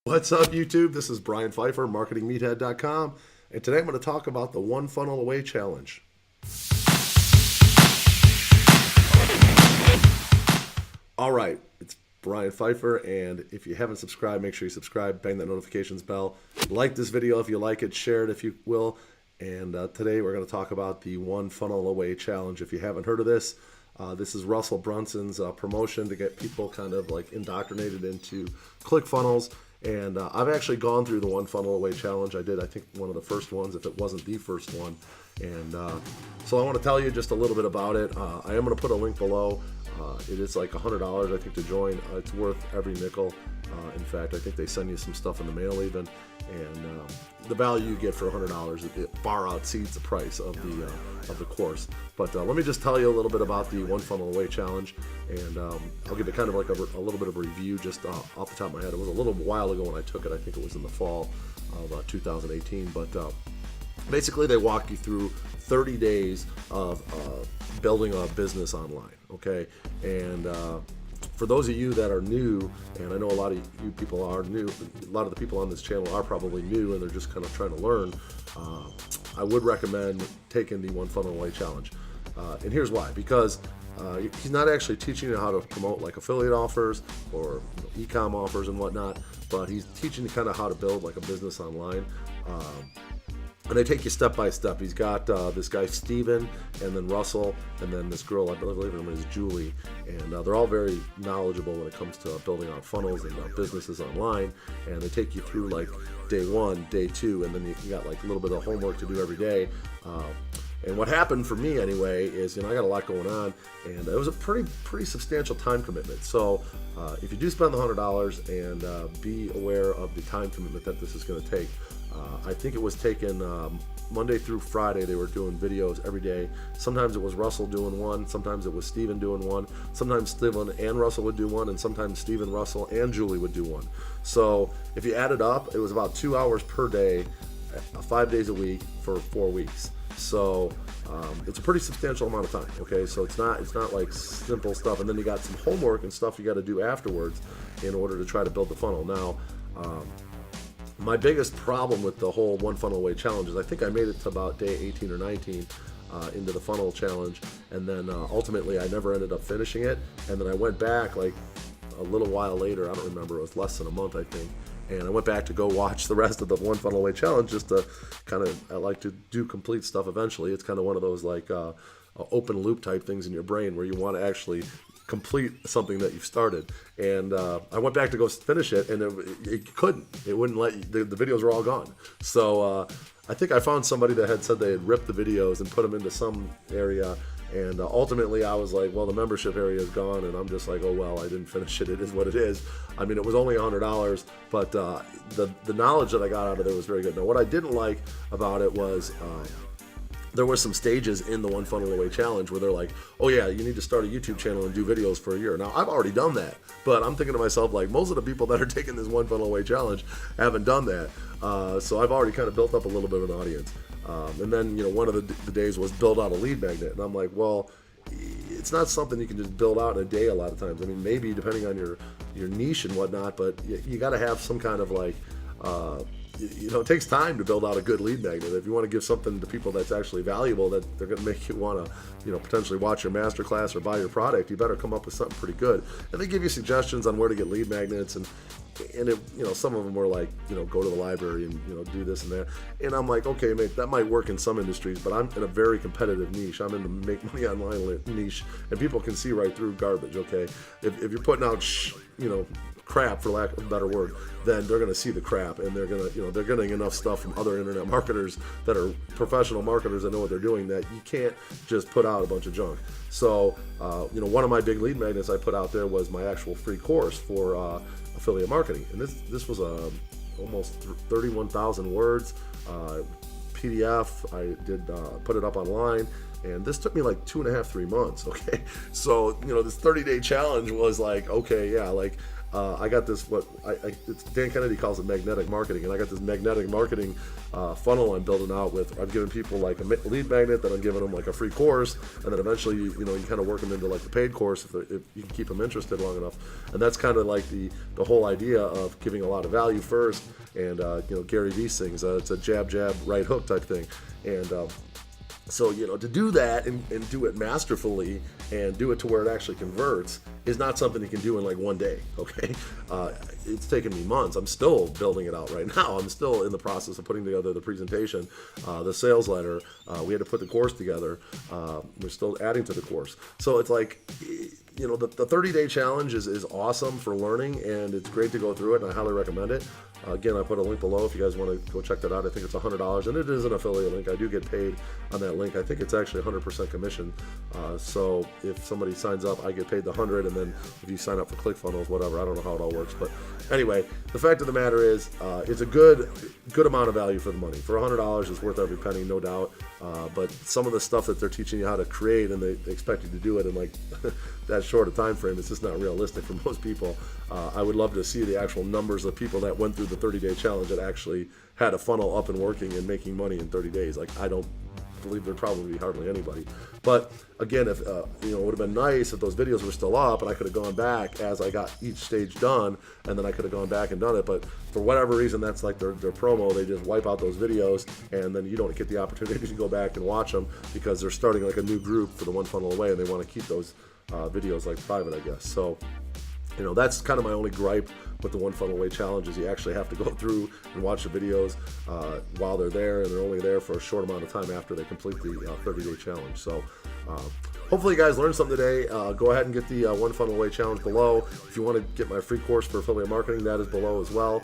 What's up, YouTube? This is Brian Pfeiffer, marketingmeathead.com, and today I'm going to talk about the One Funnel Away Challenge. All right, it's Brian Pfeiffer, and if you haven't subscribed, make sure you subscribe, bang that notifications bell, like this video if you like it, share it if you will, and today we're going to talk about the One Funnel Away Challenge. If you haven't heard of this, this is Russell Brunson's promotion to get people kind of like indoctrinated into ClickFunnels. And I've actually gone through the One Funnel Away Challenge. I did, I think, one of the first ones, if it wasn't the first one. And so I want to tell you just a little bit about it. I am going to put a link below. It is like $100, I think, to join. It's worth every nickel. In fact, I think they send you some stuff in the mail even. And the value you get for $100, it far exceeds the price of the course. But let me just tell you a little bit about the One Funnel Away Challenge, and I'll give you kind of like a little bit of a review just off the top of my head. It was a little while ago when I took it. I think it was in the fall of 2018. But basically, they walk you through 30 days of building a business online. Okay, and for those of you that are new, and I know a lot of you people are new, a lot of the people on this channel are probably new and they're just kind of trying to learn, I would recommend taking the One Funnel Away Challenge. And here's why. Because he's not actually teaching you how to promote like affiliate offers or e-com offers and whatnot, but he's teaching you kind of how to build like a business online. And they take you step by step. He's got this guy Steven, and then Russell, and then this girl, I believe her name is Julie. And they're all very knowledgeable when it comes to building out funnels and businesses online. And they take you through like day one, day two, and then you got like a little bit of homework to do every day. And what happened for me anyway is, I got a lot going on, and it was a pretty substantial time commitment. So if you do spend the $100 and be aware of the time commitment that this is going to take. I think it was taken Monday through Friday. They were doing videos every day. Sometimes it was Russell doing one. Sometimes it was Steven doing one. Sometimes Steven and Russell would do one. And sometimes Steven, Russell, and Julie would do one. So if you add it up, it was about 2 hours per day, 5 days a week for 4 weeks. So it's a pretty substantial amount of time. Okay, so it's not like simple stuff. And then you got some homework and stuff you got to do afterwards in order to try to build the funnel. Now, my biggest problem with the whole One Funnel Away Challenge is I think I made it to about day 18 or 19 into the funnel challenge, and then ultimately I never ended up finishing it. And then I went back like a little while later, I don't remember, it was less than a month I think, and I went back to go watch the rest of the One Funnel Away Challenge just to kind of, I like to do complete stuff eventually. It's kind of one of those like open loop type things in your brain where you want to actually complete something that you've started. And I went back to go finish it, and it couldn't. It wouldn't let you. The videos were all gone. So I think I found somebody that had said they had ripped the videos and put them into some area. And ultimately, I was like, well, the membership area is gone, and I'm just like, oh well, I didn't finish it. It is what it is. I mean, it was only $100, but the knowledge that I got out of it was very good. Now, what I didn't like about it was there were some stages in the One Funnel Away Challenge where they're like, oh yeah, you need to start a YouTube channel and do videos for a year. Now, I've already done that, but I'm thinking to myself, like, most of the people that are taking this One Funnel Away Challenge haven't done that. So I've already kind of built up a little bit of an audience. And then, one of the days was build out a lead magnet. And I'm like, well, it's not something you can just build out in a day a lot of times. I mean, maybe depending on your niche and whatnot, but you got to have some kind of like, it takes time to build out a good lead magnet. If you want to give something to people that's actually valuable, that they're going to make you want to, potentially watch your masterclass or buy your product, you better come up with something pretty good. And they give you suggestions on where to get lead magnets, and some of them were like, go to the library and, do this and that. And I'm like, okay, mate, that might work in some industries, but I'm in a very competitive niche. I'm in the make money online niche, and people can see right through garbage, okay? If you're putting out, crap, for lack of a better word, then they're going to see the crap, and they're going to, they're getting enough stuff from other internet marketers that are professional marketers that know what they're doing, that you can't just put out a bunch of junk. So, one of my big lead magnets I put out there was my actual free course for affiliate marketing, and this was almost 31,000 words PDF. I did put it up online. And this took me like 2.5, 3 months, okay? So, this 30-day challenge was like, okay, yeah, like I got this, it's Dan Kennedy calls it magnetic marketing, and I got this magnetic marketing funnel I'm building out with. I'm giving people like a lead magnet, then I'm giving them like a free course, and then eventually you kind of work them into like the paid course if you can keep them interested long enough. And that's kind of like the whole idea of giving a lot of value first, and Gary Vee sings, it's a jab jab right hook type thing, and so, to do that and do it masterfully and do it to where it actually converts is not something you can do in like one day, okay? It's taken me months. I'm still building it out right now. I'm still in the process of putting together the presentation, the sales letter. We had to put the course together. We're still adding to the course. So it's like, the 30-day challenge is awesome for learning, and it's great to go through it, and I highly recommend it. Again, I put a link below if you guys want to go check that out. I think it's $100, and it is an affiliate link. I do get paid on that link. I think it's actually 100% commission. So if somebody signs up, I get paid the 100, and then if you sign up for ClickFunnels, whatever, I don't know how it all works. But anyway, the fact of the matter is, it's a good amount of value for the money. For $100, it's worth every penny, no doubt. But some of the stuff that they're teaching you how to create, and they expect you to do it in like that short a time frame, it's just not realistic for most people. I would love to see the actual numbers of people that went through the 30-day challenge that actually had a funnel up and working and making money in 30 days. Like, I don't believe there'd probably be hardly anybody. But again, if it would have been nice if those videos were still up and I could have gone back as I got each stage done, and then I could have gone back and done it. But for whatever reason, that's like their promo. They just wipe out those videos, and then you don't get the opportunity to go back and watch them because they're starting like a new group for the One Funnel Away, and they want to keep those videos like private, I guess. So that's kind of my only gripe with the One Funnel Away challenge, is you actually have to go through and watch the videos while they're there, and they're only there for a short amount of time after they complete the 30-day challenge. So hopefully you guys learned something today. Go ahead and get the One Funnel Away challenge below. If you want to get my free course for affiliate marketing, that is below as well.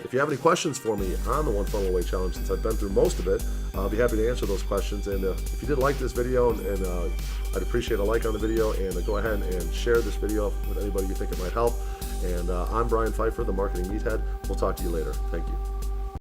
If you have any questions for me on the One Funnel Away challenge, since I've been through most of it, I'll be happy to answer those questions. And if you did like this video, and I'd appreciate a like on the video, and go ahead and share this video with anybody you think it might help. And I'm Brian Pfeiffer, the Marketing Meathead. We'll talk to you later. Thank you.